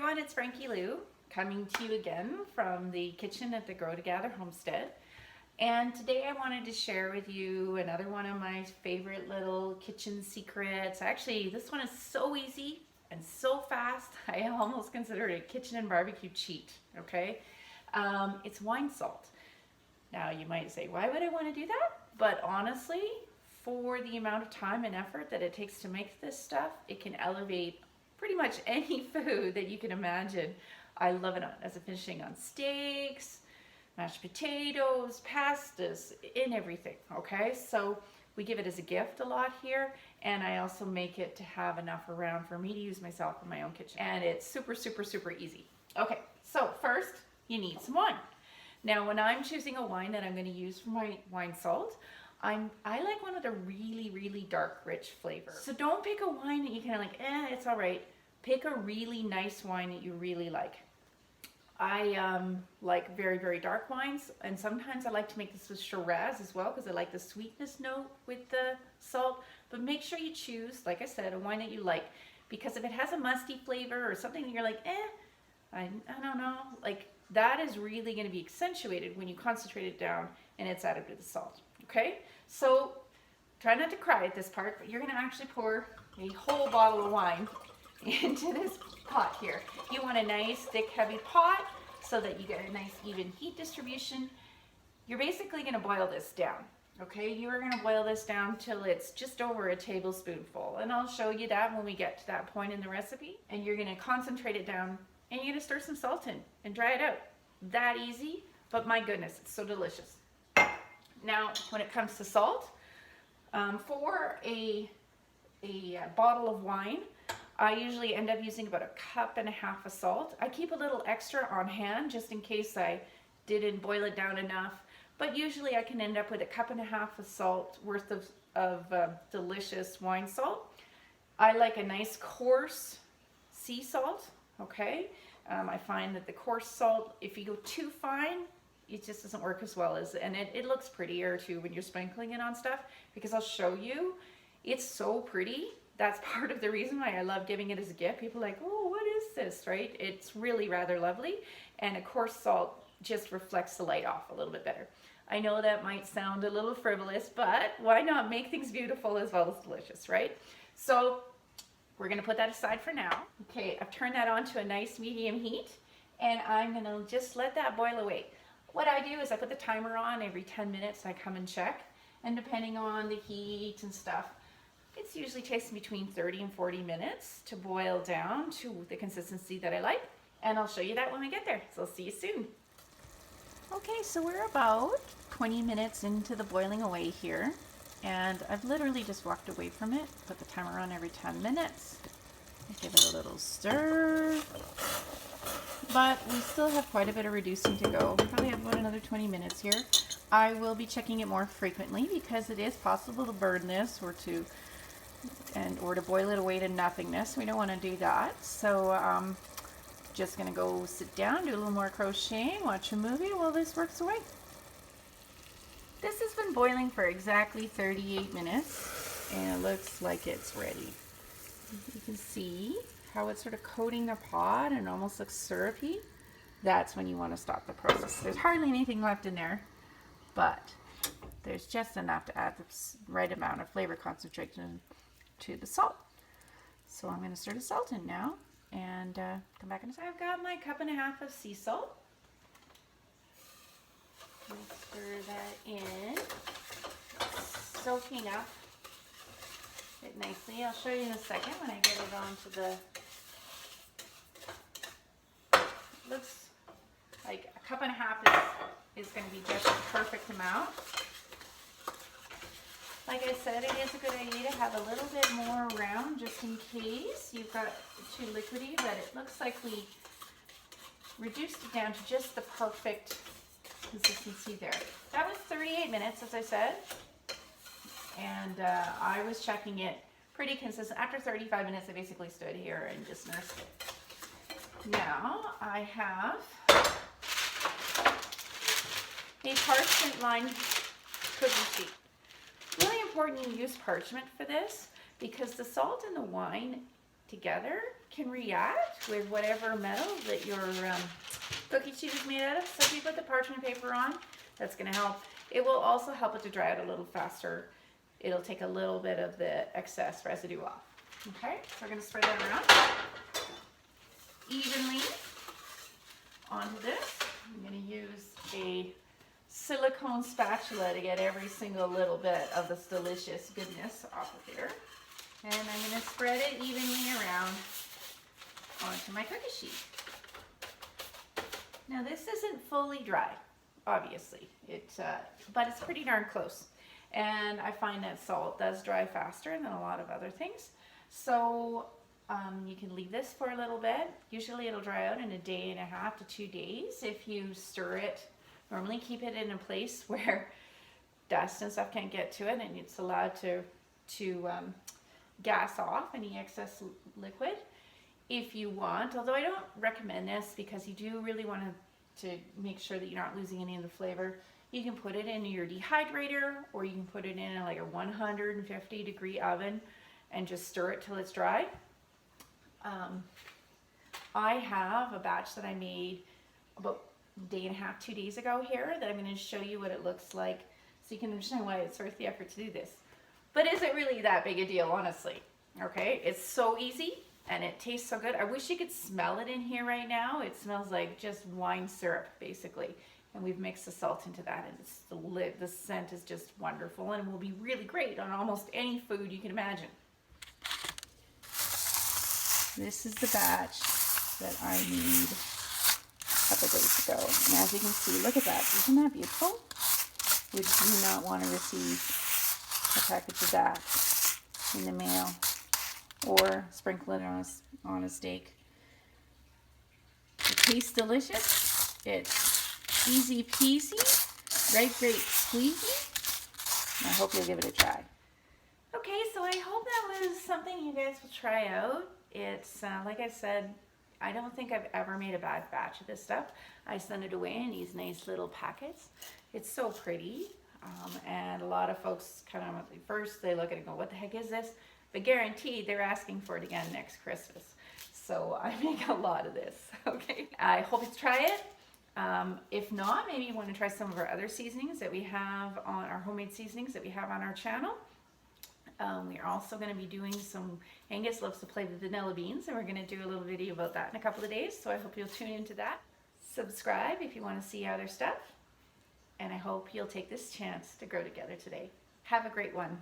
everyone, it's Frankie-Lou coming to you again from the kitchen at the Grow Together homestead. And today I wanted to share with you another one of my favorite little kitchen secrets. Actually, this one is so easy and so fast, I almost consider it a kitchen and barbecue cheat, okay? It's wine salt. Now you might say, why would I want to do that? But honestly, for the amount of time and effort that it takes to make this stuff, it can elevate pretty much any food that you can imagine. I love it as a finishing on steaks, mashed potatoes, pastas, in everything, okay? So we give it as a gift a lot here, and I also make it to have enough around for me to use myself in my own kitchen. And it's super, super, super easy. Okay, so first you need some wine. Now when I'm choosing a wine that I'm going to use for my wine salt, I like one with a really, really dark, rich flavor. So don't pick a wine that you kind of like, it's all right. Pick a really nice wine that you really like. I like very, very dark wines, and sometimes I like to make this with Shiraz as well because I like the sweetness note with the salt. But make sure you choose, like I said, a wine that you like, because if it has a musty flavor or something that you're like, I don't know, like that is really going to be accentuated when you concentrate it down and it's added with the salt. Okay, so try not to cry at this part, but you're going to actually pour a whole bottle of wine into this pot here. You want a nice, thick, heavy pot so that you get a nice, even heat distribution. You're basically going to boil this down. Okay, you are going to boil this down till it's just over a tablespoonful, and I'll show you that when we get to that point in the recipe. And you're going to concentrate it down, and you're going to stir some salt in and dry it out. That easy, but my goodness, it's so delicious. Now, when it comes to salt, for a bottle of wine, I usually end up using about 1.5 cups of salt. I keep a little extra on hand just in case I didn't boil it down enough, but usually I can end up with 1.5 cups of salt worth of delicious wine salt. I like a nice coarse sea salt, okay? I find that the coarse salt, if you go too fine, it just doesn't work as well as, and it looks prettier too when you're sprinkling it on stuff, because I'll show you, it's so pretty. That's part of the reason why I love giving it as a gift. People are like, oh, what is this, right? It's really rather lovely, and a coarse salt just reflects the light off a little bit better. I know that might sound a little frivolous, but why not make things beautiful as well as delicious, right? So we're gonna put that aside for now. Okay, I've turned that on to a nice medium heat, and I'm gonna just let that boil away. What I do is I put the timer on every 10 minutes, I come and check, and depending on the heat and stuff, it usually takes between 30 and 40 minutes to boil down to the consistency that I like, and I'll show you that when we get there. So I'll see you soon. Okay, so we're about 20 minutes into the boiling away here, and I've literally just walked away from it. Put the timer on every 10 minutes. Give it a little stir. But we still have quite a bit of reducing to go. We probably have about another 20 minutes here. I will be checking it more frequently because it is possible to burn this or to boil it away to nothingness. We don't want to do that. So just gonna go sit down, do a little more crocheting, watch a movie while this works away. This has been boiling for exactly 38 minutes, and it looks like it's ready. You can see how it's sort of coating the pot and almost looks syrupy. That's when you want to stop the process. There's hardly anything left in there, but there's just enough to add the right amount of flavor concentration to the salt. So I'm going to stir the salt in now and come back in a second. I've got my 1.5 cups of sea salt. Stir that in, soaking up it nicely. I'll show you in a second when I get it onto the, looks like 1.5 cups is going to be just the perfect amount. Like I said, it is a good idea to have a little bit more around just in case you've got too liquidy, but it looks like we reduced it down to just the perfect consistency there. That was 38 minutes, as I said, and I was checking it pretty consistent. After 35 minutes, I basically stood here and just nursed it. Now I have a parchment-lined cookie sheet. Really important you use parchment for this because the salt and the wine together can react with whatever metal that your cookie sheet is made out of. So if you put the parchment paper on, that's going to help. It will also help it to dry out a little faster. It'll take a little bit of the excess residue off. Okay, so we're going to spread that around evenly onto this. I'm going to use a silicone spatula to get every single little bit of this delicious goodness off of here. And I'm going to spread it evenly around onto my cookie sheet. Now this isn't fully dry, obviously, but it's pretty darn close. And I find that salt does dry faster than a lot of other things. So you can leave this for a little bit. Usually it'll dry out in a day and a half to 2 days if you stir it. Normally keep it in a place where dust and stuff can't get to it, and it's allowed to gas off any excess liquid if you want. Although I don't recommend this because you do really want to make sure that you're not losing any of the flavor. You can put it in your dehydrator, or you can put it in like a 150-degree oven and just stir it till it's dry. I have a batch that I made about a day and a half, 2 days ago here that I'm going to show you what it looks like so you can understand why it's worth the effort to do this. But is it really that big a deal, honestly? Okay, it's so easy and it tastes so good. I wish you could smell it in here right now. It smells like just wine syrup, basically. And we've mixed the salt into that, and the scent is just wonderful and will be really great on almost any food you can imagine. This is the batch that I made a couple days ago. And as you can see, look at that. Isn't that beautiful? We do not want to receive a package of that in the mail or sprinkle it on a steak. It tastes delicious. It's easy-peasy-ripe-grape-squeezy. I hope you'll give it a try. Okay, so I hope that was something you guys will try out. It's, like I said, I don't think I've ever made a bad batch of this stuff. I send it away in these nice little packets. It's so pretty, and a lot of folks kind of, first they look at it and go, what the heck is this? But guaranteed they're asking for it again next Christmas. So I make a lot of this, okay? I hope you try it. If not, maybe you want to try some of our other seasonings that we have on our homemade seasonings that we have on our channel. We're also going to be doing some, Angus loves to play with vanilla beans, and we're going to do a little video about that in a couple of days, so I hope you'll tune into that. Subscribe if you want to see other stuff, and I hope you'll take this chance to grow together today. Have a great one.